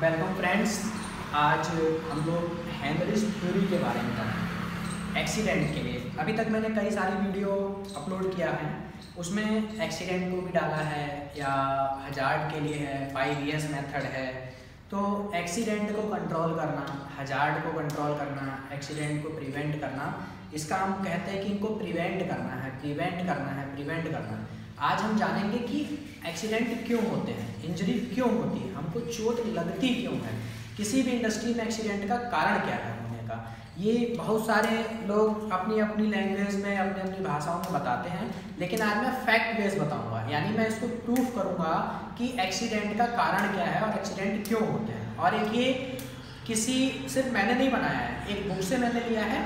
Welcome friends. आज हम लोग हेनरिच थ्योरी के बारे में पढ़ेंगे एक्सीडेंट के लिए। अभी तक मैंने कई सारी वीडियो अपलोड किया है, उसमें एक्सीडेंट को भी डाला है या हजार्ड के लिए है, 5 E's मेथड है। तो एक्सीडेंट को कंट्रोल करना, हजार्ड को कंट्रोल करना, एक्सीडेंट को प्रिवेंट करना, इसका हम कहते हैं कि इनको प्रिवेंट करना है, प्रिवेंट करना। आज हम जानेंगे कि एक्सीडेंट क्यों होते हैं, इंजरी क्यों होती है, हमको चोट लगती क्यों है, किसी भी इंडस्ट्री में एक्सीडेंट का कारण क्या है होने का। ये बहुत सारे लोग अपनी अपनी लैंग्वेज में, अपनी अपनी भाषाओं में बताते हैं, लेकिन आज मैं फैक्ट बेस बताऊंगा, यानी मैं इसको प्रूफ करूंगा कि एक्सीडेंट का कारण क्या है और एक्सीडेंट क्यों होते हैं। और एक ये किसी सिर्फ मैंने नहीं बनाया है, एक बुक से मैंने लिया है,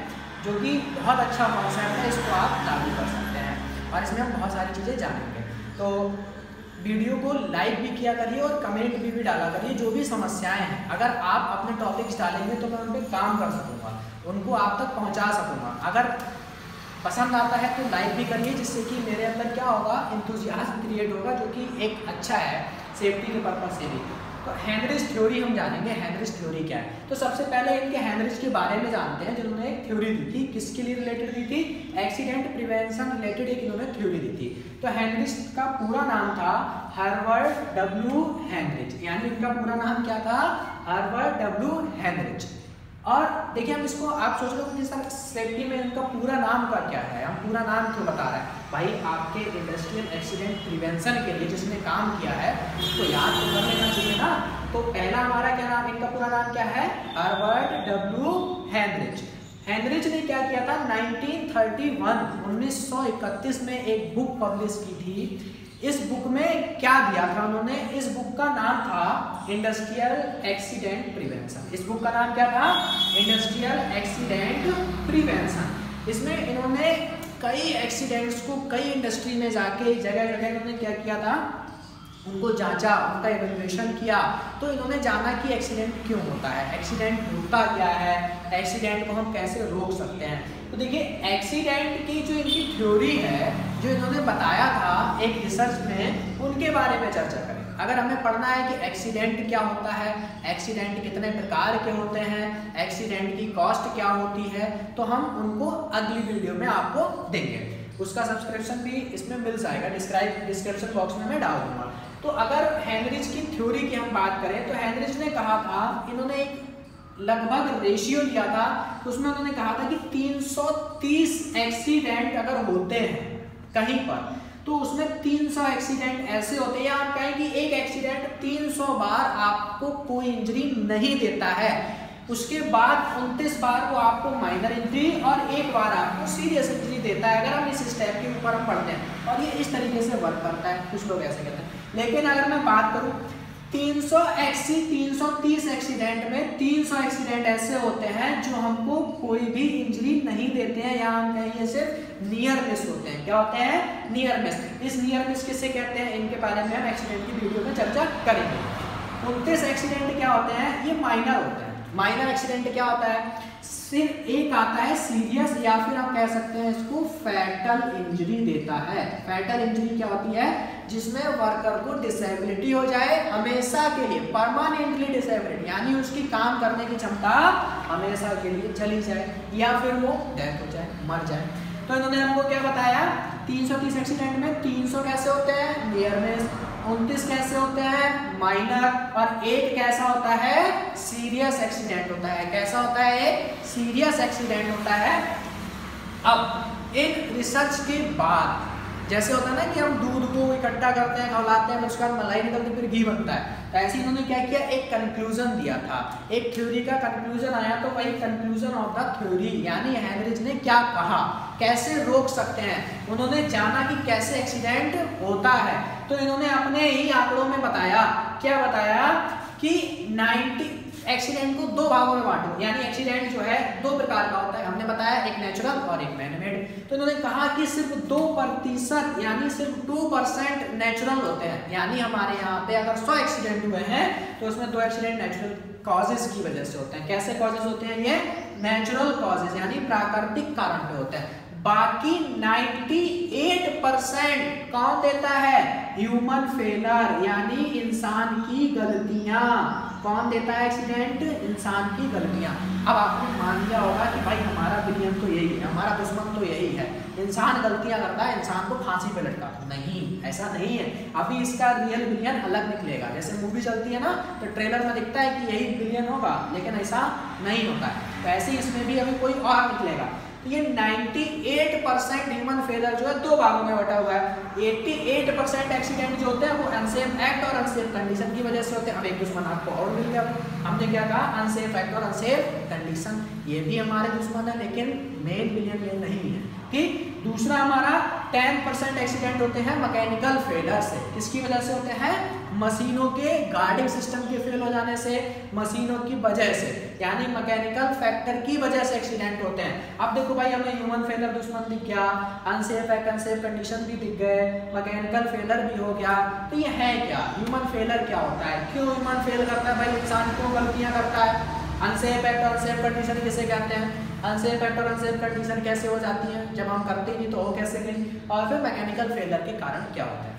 जो कि बहुत अच्छा कॉन्सेप्ट है, इसको आप लागू कर सकते हैं और इसमें हम बहुत सारी चीज़ें जानेंगे। तो वीडियो को लाइक भी किया करिए और कमेंट भी डाला करिए। जो भी समस्याएं हैं, अगर आप अपने टॉपिक्स डालेंगे तो मैं उन पर काम कर सकूँगा, उनको आप तक पहुंचा सकूँगा। अगर पसंद आता है तो लाइक भी करिए, जिससे कि मेरे अंदर क्या होगा, इंथुजियाज्म क्रिएट होगा, जो कि एक अच्छा है सेफ्टी के पर्पज से भी। तो हेनरिच थ्योरी हम जानेंगे, हेनरिच थ्योरी क्या है। तो सबसे पहले इनके हेनरिच के बारे में जानते हैं, जिन्होंने एक थ्योरी दी थी। किसके लिए रिलेटेड दी थी? एक्सीडेंट प्रिवेंशन रिलेटेड एक इन्होंने थ्योरी दी थी। तो हेनरिच का पूरा नाम था हर्बर्ट डब्ल्यू हेनरिच, यानी इनका पूरा नाम क्या था? Herbert W Heinrich. और देखिए, हम इसको आप सोच रहे हो कि सर सेफ्टी में इनका पूरा नाम का क्या है, हम पूरा नाम क्यों बता रहे हैं? भाई, आपके इंडस्ट्रियल एक्सीडेंट प्रिवेंशन के लिए जिसने काम किया है उसको याद तो कर लेना चाहिए ना। तो पहला हमारा क्या नाम, इनका पूरा नाम क्या है? Herbert W Heinrich. हेनरिच ने क्या किया था? 1931 में एक बुक पब्लिश की थी। इस बुक में क्या दिया था उन्होंने? इस बुक का नाम था इंडस्ट्रियल एक्सीडेंट प्रिवेंशन। इस बुक का नाम क्या था? Industrial accident prevention. इसमें इन्होंने कई एक्सीडेंट्स को, कई इंडस्ट्री में जाके जगह जगह इन्होंने क्या किया था, उनको जांचा, उनका इवैल्यूएशन किया। तो इन्होंने जाना कि एक्सीडेंट क्यों होता है, एक्सीडेंट होता क्या है, एक्सीडेंट को हम कैसे रोक सकते हैं। तो देखिए, एक्सीडेंट की जो इनकी थ्योरी है, जो इन्होंने बताया था एक रिसर्च में, उनके बारे में चर्चा करें। अगर हमें पढ़ना है कि एक्सीडेंट क्या होता है, एक्सीडेंट कितने प्रकार के होते हैं, एक्सीडेंट की कॉस्ट क्या होती है, तो हम उनको अगली वीडियो में आपको देंगे। उसका सब्सक्रिप्शन भी इसमें मिल जाएगा, डिस्क्रिप्शन बॉक्स में मैं डाल दूंगा। तो अगर हेनरिच की थ्योरी की हम बात करें, तो हेनरिच ने कहा था, इन्होंने एक लगभग रेशियो लिया था, उसमें उन्होंने कहा था कि 330 एक्सीडेंट अगर होते हैं कहीं पर, तो उसमें 300 एक्सीडेंट ऐसे होते हैं, या आप कहें कि एक एक्सीडेंट 300 बार आपको कोई इंजरी नहीं देता है, उसके बाद 29 बार वो आपको माइनर इंजरी और एक बार आपको सीरियस इंजरी देता है। अगर हम इस स्टेप के ऊपर हम पढ़ते हैं, और ये इस तरीके से वर्क करता है, कुछ लोग ऐसे कहते हैं। लेकिन अगर मैं बात करूं 330 एक्सीडेंट में 300 एक्सीडेंट ऐसे होते हैं जो हमको कोई भी इंजरी नहीं देते हैं, या हम कहेंगे सिर्फ नियर मिस होते हैं। क्या होते हैं? Near miss. इस नियर मिस किसे कहते हैं, इनके बारे में हम एक्सीडेंट की वीडियो में चर्चा करेंगे। 29 एक्सीडेंट क्या होते हैं? ये माइनर होते हैं। माइनर एक्सीडेंट क्या होता है? सिर्फ एक आता है सीरियस, या फिर आप कह सकते हैं इसको फैटल इंजरी देता है। फैटल इंजरी क्या होती है? जिसमें वर्कर को डिसेबिलिटी हो जाए हमेशा के लिए, परमानेंटली डिसेबिलिटी, यानी उसकी काम करने की क्षमता हमेशा के लिए चली जाए, या फिर वो डेथ हो जाए, मर जाए। तो इन्होंने हमको क्या बताया? 330 एक्सीडेंट में 300 कैसे होते हैं? नियर मिस, 29 कैसे होते हैं? माइनर, और एक कैसा होता है? सीरियस एक्सीडेंट होता है। कैसा होता है? एक सीरियस एक्सीडेंट होता है। अब एक रिसर्च के बाद, जैसे होता है ना कि हम दूध को इकट्ठा करते हैं, खौलाते हैं, उसके बाद मलाई निकलती, फिर घी बनता है, तो ऐसे इन्होंने क्या किया, एक कंक्लूजन दिया था, एक थ्योरी का कंक्लूजन आया। तो वही कंक्लूजन ऑफ द थ्योरी, यानी हेनरिच ने क्या कहा, कैसे रोक सकते हैं, उन्होंने जाना कि कैसे एक्सीडेंट होता है। तो इन्होंने अपने ही आंकड़ों में बताया, क्या बताया कि 90 एक्सीडेंट को 2 भागों में बांटो, यानी एक्सीडेंट जो है 2 प्रकार का होता है, हमने बताया, एक नेचुरल और एक मैनमेड। तो इन्होंने कहा कि सिर्फ 2%, यानी सिर्फ 2% नेचुरल होते हैं, यानी हमारे यहाँ पे अगर 100 एक्सीडेंट हुए हैं तो उसमें 2 एक्सीडेंट नेचुरल कॉजेज की वजह से होते हैं। कैसे कॉजेज होते हैं ये? नेचुरल कॉजेज, यानी प्राकृतिक कारण पे होते हैं। बाकी 98% कौन देता है? ह्यूमन फेलर, यानी इंसान की गलतियां। कौन देता है एक्सीडेंट? इंसान की गलतियां। अब आपने मान लिया होगा कि भाई हमारा विलियन तो यही है, हमारा दुश्मन तो यही है, इंसान गलतियां करता है, इंसान को फांसी पे लटका। नहीं, ऐसा नहीं है। अभी इसका रियल विलियन अलग निकलेगा। जैसे मूवी चलती है ना, तो ट्रेलर में दिखता है कि यही विलियन होगा, लेकिन ऐसा नहीं होता है। तो ऐसे इसमें भी अभी कोई और निकलेगा। तो ये 98% ह्यूमन फेलर जो है दो भागों में बटा हुआ है। 88% एक्सीडेंट जो होते हैं वो अनसेफ एक्ट और अनसेफ कंडीशन की वजह से होते हैं। अब एक दुश्मन आपको और मिल गया। हमने क्या कहा? अनसेफ एक्ट और अनसेफ कंडीशन, ये भी हमारे दुश्मन है, लेकिन मेन विलियन ये नहीं है। ठीक। दूसरा हमारा 10% एक्सीडेंट होते हैं मैकेनिकल फेलर से। किसकी वजह से होते हैं? मशीनों के गार्डिंग सिस्टम के फेल हो जाने से, मशीनों की वजह से, यानी मैकेनिकल फैक्टर की वजह से एक्सीडेंट होते हैं। अब देखो भाई, हमें ह्यूमन फेलर दुश्मन दिख गया, अनसेफ एक्ट अनसेफ कंडीशन भी दिख गए, मैकेनिकल फेलर भी हो गया। तो ये है क्या? ह्यूमन फेलर क्या होता है? क्यों ह्यूमन फेल करता है? भाई इंसान क्यों गलतियां करता है? अनसेफ एक्ट और अनसेफ कंडीशन किसे कहते हैं? अनसेफ एक्ट और अनसेफ कंडीशन कैसे हो जाती है? जब हम करते नहीं तो हो कैसे गई? और फिर मैकेनिकल फेलर के कारण क्या होता है?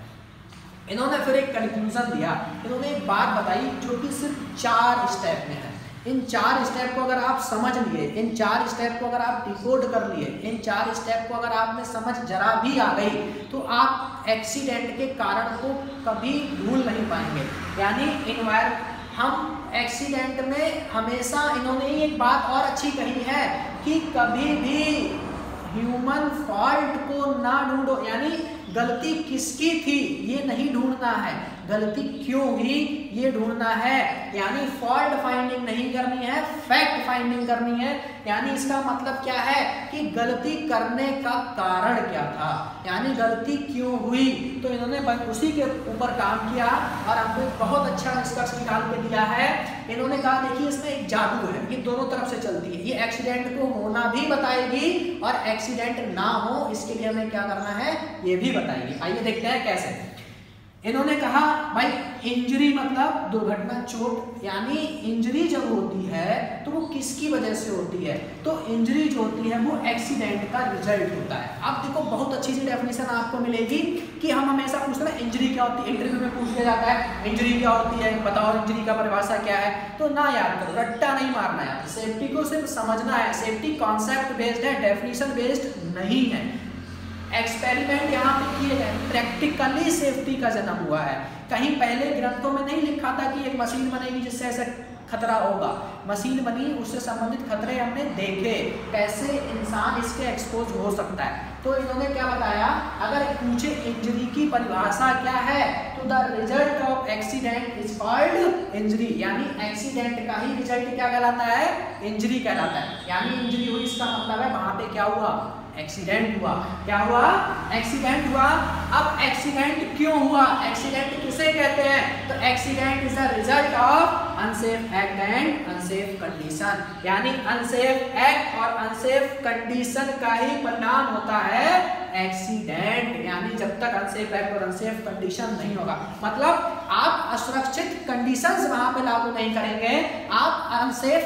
इन्होंने फिर एक कंक्लूजन दिया। इन्होंने एक बात बताई जो कि सिर्फ 4 स्टेप में है। इन 4 स्टेप को अगर आप समझ लिए, इन 4 स्टेप को अगर आप डिकोड कर लिए, इन 4 स्टेप को अगर आप में समझ जरा भी आ गई, तो आप एक्सीडेंट के कारण को कभी भूल नहीं पाएंगे। यानी हम एक्सीडेंट में हमेशा, इन्होंने एक बात और अच्छी कही है कि कभी भी ह्यूमन फॉल्ट को ना ढूंढो, यानी गलती किसकी थी ये नहीं ढूंढना है, गलती क्यों हुई ये ढूंढना है। यानी फॉल्ट फाइंडिंग नहीं करनी है, फैक्ट फाइंडिंग करनी है। यानी इसका मतलब क्या है कि गलती करने का कारण क्या था, यानी गलती क्यों हुई। तो इन्होंने उसी के ऊपर काम किया और हमको बहुत अच्छा निष्कर्ष निकाल के दिया है। इन्होंने कहा देखिए इसमें एक जादू है, ये दोनों तरफ से चलती है। ये एक्सीडेंट को होना भी बताएगी और एक्सीडेंट ना हो इसके लिए हमें क्या करना है ये भी बताएगी। आइए देखते हैं कैसे। इन्होंने कहा भाई इंजरी मतलब दुर्घटना, चोट, यानी इंजरी जब होती है तो वो किसकी वजह से होती है? तो इंजरी जो होती है वो एक्सीडेंट का रिजल्ट होता है। अब देखो बहुत अच्छी सी डेफिनेशन आपको मिलेगी कि हम हमेशा पूछते हैं इंजरी क्या होती है, इंटरव्यू में पूछ लिया जाता है इंजरी क्या होती है, बताओ इंजरी का परिभाषा क्या है। तो ना याद करो, रट्टा नहीं मारना है, सेफ्टी को सिर्फ समझना है। सेफ्टी कॉन्सेप्ट बेस्ड है, डेफिनेशन बेस्ड नहीं है। एक्सपेरिमेंट यहाँ पे किए गए, प्रैक्टिकली सेफ्टी का जन्म हुआ है। कहीं पहले ग्रंथों में नहीं लिखा था कि एक मशीन बनेगी जिससे ऐसा खतरा होगा। मशीन बनी, उससे संबंधित खतरे हमने देखे, कैसे इंसान इसके एक्सपोज हो सकता है। तो इन्होंने क्या बताया, अगर पूछे इंजरी की परिभाषा क्या है तो the result of accident is called injury, यानी एक्सीडेंट का ही रिजल्ट क्या कहलाता है? इंजरी कहलाता है। यानी इंजरी हुई इसका मतलब है वहां पे क्या हुआ? एक्सीडेंट हुआ। क्या हुआ? एक्सीडेंट हुआ। अब एक्सीडेंट क्यों हुआ? एक्सीडेंट किसे कहते हैं? तो accident is the result of unsafe act and unsafe condition, यानी अनसेफ एक्ट और अनसेफ कंडीशन का ही परिणाम होता है एक्सीडेंट। यानी जब तक अनसेफ एक्ट और अनसेफ कंडीशन नहीं होगा, मतलब आप असुरक्षित कंडीशंस वहां पे लागू नहीं करेंगे, आप अनसेफ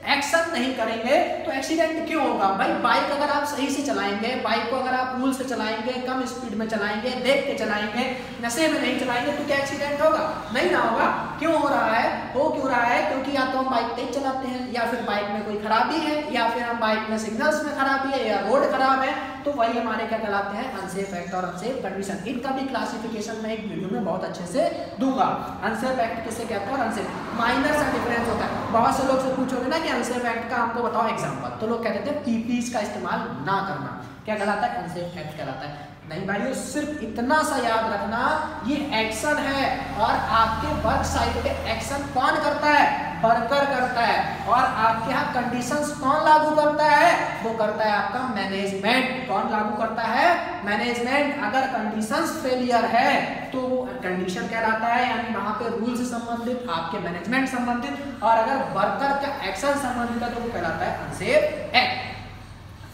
एक्शन नहीं करेंगे तो एक्सीडेंट क्यों होगा? भाई बाइक अगर आप सही से चलाएंगे, बाइक को अगर आप रूल से चलाएंगे, कम स्पीड में चलाएंगे, देख के चलाएंगे, नशे में नहीं चलाएंगे तो क्या एक्सीडेंट होगा? नहीं ना होगा। क्यों हो रहा है? हो क्यों रहा है? क्योंकि या तो हम बाइक तेज चलाते हैं, या फिर बाइक में कोई खराबी है, या फिर हम बाइक में सिग्नल्स में खराबी है, या रोड खराब है। तो वही हमारे क्या कहलाते हैं? अनसेफ एक्ट और अनसेफ कंडीशन। इनका भी क्लासिफिकेशन मैं एक वीडियो में बहुत अच्छे से दूंगा। अनसेफ एक्ट किसे कहते हैं और अनसेफ, माइनर सा डिफरेंस होता है। बहुत से लोग से पूछोगे ना कि अनसेफ एक्ट का हमको बताओ एग्जांपल, तो लोग कहते हैं पीपीज का इस्तेमाल ना करना। क्या कहलाता है? अनसेफ एक्ट कहलाता है। नहीं भाइयों, सिर्फ इतना सा याद रखना, ये एक्शन है और आपके वर्क साइट पे एक्शन कौन करता है? वर्कर करता है। और आपके यहाँ कंडीशंस कौन लागू करता है? वो करता है आपका मैनेजमेंट। कौन लागू करता है? मैनेजमेंट। अगर कंडीशंस फेलियर है तो वो कंडीशन कहलाता है, यानी वहां पे रूल से संबंधित, आपके मैनेजमेंट संबंधित, और अगर वर्कर का एक्शन संबंधित है तो वो कहलाता है अनसेफ एक्ट।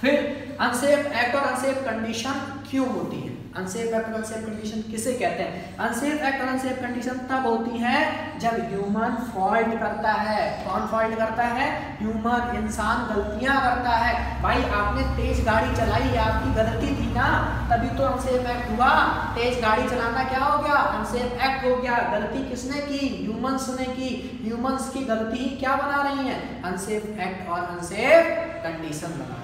फिर अनसेफ एक्ट और अनसेफ कंडीशन क्यों होती है? अनसेफ एक्ट और अनसेफ कंडीशन किसे कहते हैं? अनसेफ एक्ट और अनसेफ कंडीशन तब होती है जब ह्यूमन फॉल्ट करता है। कौन फॉल्ट करता है? ह्यूमन, इंसान गलतियां करता है। भाई आपने तेज गाड़ी चलाई, आपकी गलती थी ना, तभी तो अनसेफ एक्ट हुआ। तेज गाड़ी चलाना क्या हो गया? अनसेफ एक्ट हो गया। गलती किसने की? ह्यूमंस ने की। ह्यूमंस की गलती ही क्या बना रही है? अनसेफ एक्ट और अनसेफ कंडीशन बना रहे हैं।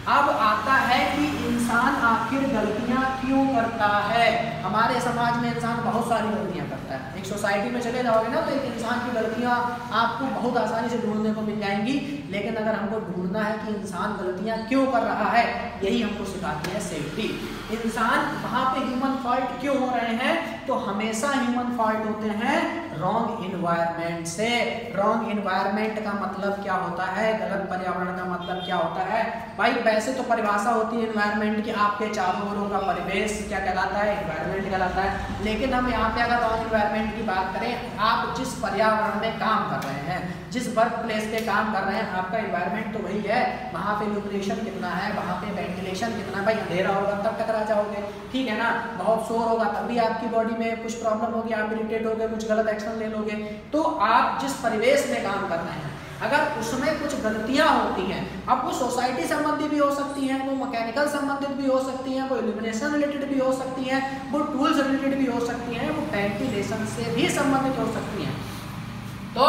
अब आता है कि इंसान आखिर गलतियां क्यों करता है। हमारे समाज में इंसान बहुत सारी गलतियां करता है। एक सोसाइटी में चले जाओगे ना तो एक इंसान की गलतियां आपको बहुत आसानी से ढूंढने को मिल जाएंगी। लेकिन अगर हमको ढूंढना है कि इंसान गलतियां क्यों कर रहा है, यही हमको सिखाती है सेफ्टी। इंसान वहां पे ह्यूमन फॉल्ट क्यों हो रहे हैं? तो हमेशा ह्यूमन फॉल्ट होते हैं रॉन्ग इन्वायरमेंट से। रॉन्ग इन्वायरमेंट का मतलब क्या होता है? गलत पर्यावरण का मतलब क्या होता है? भाई वैसे तो परिभाषा होती है इन्वायरमेंट की, आपके चारों ओरों का परिवेश क्या कहलाता है? इन्वायरमेंट कहलाता है। लेकिन हम यहाँ पे अगर रॉन्ग इन्वायरमेंट की बात करें, आप जिस पर्यावरण में काम कर रहे हैं, जिस वर्क प्लेस पे काम कर रहे हैं, आपका इन्वायरमेंट तो वही है। वहाँ पे ल्यूमिनेशन कितना है, वहाँ पे वेंटिलेशन कितना है। भाई अंधेरा होगा तब टकरा जाओगे, ठीक है ना। बहुत शोर होगा तब भी आपकी बॉडी में कुछ प्रॉब्लम होगी, आप इरिटेट होगे, कुछ गलत एक्शन ले लोगे। तो आप जिस परिवेश में काम कर रहे हैं, अगर उसमें कुछ गलतियां होती हैं, अब वो सोसाइटी संबंधी भी हो सकती हैं, वो मैकेनिकल संबंधित भी हो सकती हैं, वो इल्यूमिनेशन रिलेटेड भी हो सकती हैं, वो टूल्स रिलेटेड भी हो सकती हैं, वो वेंटिलेशन से भी संबंधित हो सकती हैं। तो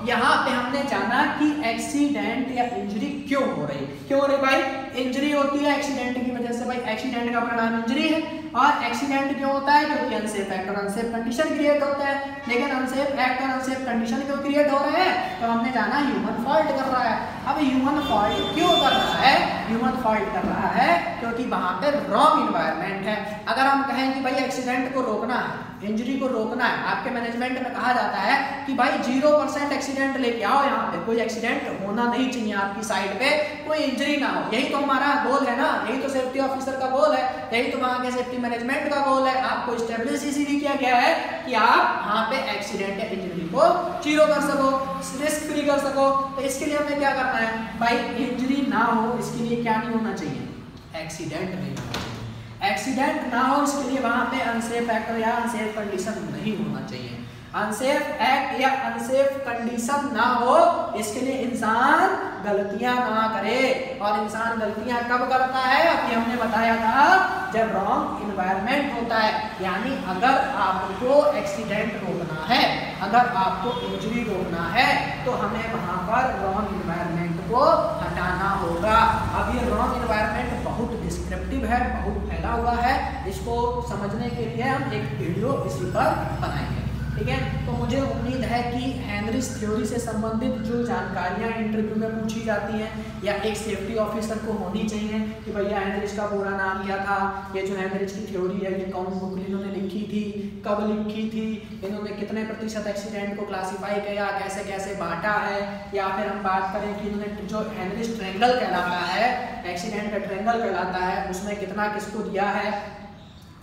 यहाँ पे हमने जाना कि एक्सीडेंट या इंजरी क्यों हो रही। क्यों हो रही भाई? इंजरी होती है एक्सीडेंट की वजह से। भाई एक्सीडेंट का परिणाम इंजरी है। और एक्सीडेंट क्यों होता है? क्योंकि अनसेफ एक्ट और अनसेफ कंडीशन क्रिएट होता है। लेकिन अनसेफ एक्ट और अनसेफ कंडीशन क्यों क्रिएट हो रहे हैं? तो हमने जाना ह्यूमन फॉल्ट कर रहा है। अब ह्यूमन फॉल्ट क्यों कर रहा है? ह्यूमन फॉल्ट कर रहा है क्योंकि वहां पे रॉन्ग इन्वायरमेंट है। अगर हम कहें कि भाई एक्सीडेंट को रोकना है, इंजरी को रोकना है, आपके मैनेजमेंट में कहा जाता है कि भाई 0% एक्सीडेंट लेके आओ, यहाँ पे कोई एक्सीडेंट होना नहीं चाहिए, आपकी साइड पे कोई इंजरी ना हो। यही तो हमारा गोल है ना, यही तो सेफ्टी ऑफिसर का गोल है, यही तो वहाँ के सेफ्टी मैनेजमेंट का गोल है। आपको स्टेब्लिश इसीलिए किया गया है कि आप वहाँ पे एक्सीडेंट या इंजरी को 0 कर सको, रिस्क फ्री कर सको। तो इसके लिए हमें क्या करना है भाई? इंजरी ना हो इसके लिए क्या नहीं होना चाहिए? एक्सीडेंट नहीं होना चाहिए। एक्सीडेंट ना हो इसके लिए वहां पे अनसेफ एक्ट या अनसेफ कंडीशन नहीं होना चाहिए। अनसेफ एक्ट या अनसेफ कंडीशन ना हो इसके लिए इंसान गलतियां ना करे। और इंसान गलतियां कब करता है? अभी हमने बताया था जब रॉन्ग इन्वायरमेंट होता है। यानी अगर आपको एक्सीडेंट रोकना है, अगर आपको इंजरी रोकना है, तो हमें वहां पर रॉन्ग इन्वायरमेंट को हटाना होगा। अब ये रॉन्ग इन्वायरमेंट बहुत डिस्क्रिप्टिव है, बहुत फैला हुआ है। इसको समझने के लिए हम एक वीडियो इसी पर बनाएंगे, ठीक है। तो मुझे उम्मीद है कि हेनरिच थ्योरी से संबंधित जो जानकारियां इंटरव्यू में पूछी जाती हैं या एक सेफ्टी ऑफिसर को होनी चाहिए कि भैया हेनरिच का पूरा नाम क्या था, ये जो हेनरिच की थ्योरी है ये कौन बुक इन्होंने लिखी थी, कब लिखी थी, इन्होंने कितने प्रतिशत एक्सीडेंट को क्लासीफाई किया, कैसे कैसे बांटा है। या फिर हम बात करें कि इन्होंने जो हेनरिच ट्रायंगल कहलाता है, एक्सीडेंट का ट्रायंगल कहलाता है, उसमें कितना किसको दिया है।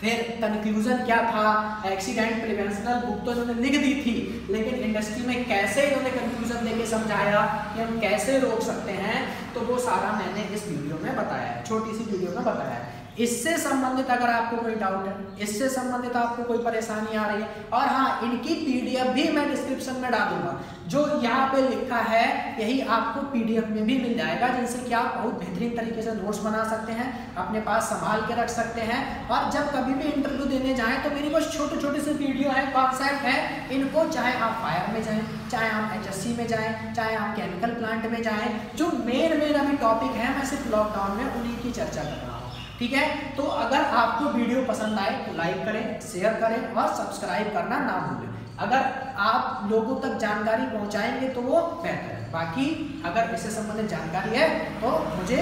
फिर कंक्लूजन क्या था, एक्सीडेंट प्रिवेंशनल बुक तो इन्होंने लिख दी थी, लेकिन इंडस्ट्री में कैसे इन्होंने कंक्लूजन देके समझाया कि हम कैसे रोक सकते हैं, तो वो सारा मैंने इस वीडियो में बताया है, छोटी सी वीडियो में बताया है। इससे संबंधित अगर आपको कोई डाउट है, इससे संबंधित आपको कोई परेशानी आ रही है, और हाँ इनकी पीडीएफ भी मैं डिस्क्रिप्शन में डालूंगा। जो यहाँ पे लिखा है यही आपको पीडीएफ में भी मिल जाएगा, जिनसे कि आप बहुत बेहतरीन तरीके से नोट्स बना सकते हैं, अपने पास संभाल के रख सकते हैं। और जब कभी भी इंटरव्यू देने जाएं तो मेरी कुछ छोटे छोटे से वीडियो है, कॉन्सेप्ट है, इनको चाहे आप फायर में जाएं, चाहे आप HSC में जाएं, चाहे आप केमिकल प्लांट में जाएं, जो मेन अभी टॉपिक है मैं सिर्फ लॉकडाउन में उन्हीं की चर्चा कर रहा हूँ, ठीक है। तो अगर आपको वीडियो पसंद आए तो लाइक करें, शेयर करें और सब्सक्राइब करना ना भूलें। अगर आप लोगों तक जानकारी पहुंचाएंगे तो वो बेहतर है। बाकी अगर इससे संबंधित जानकारी है तो मुझे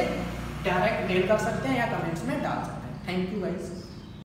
डायरेक्ट मेल कर सकते हैं या कमेंट्स में डाल सकते हैं। Thank you guys.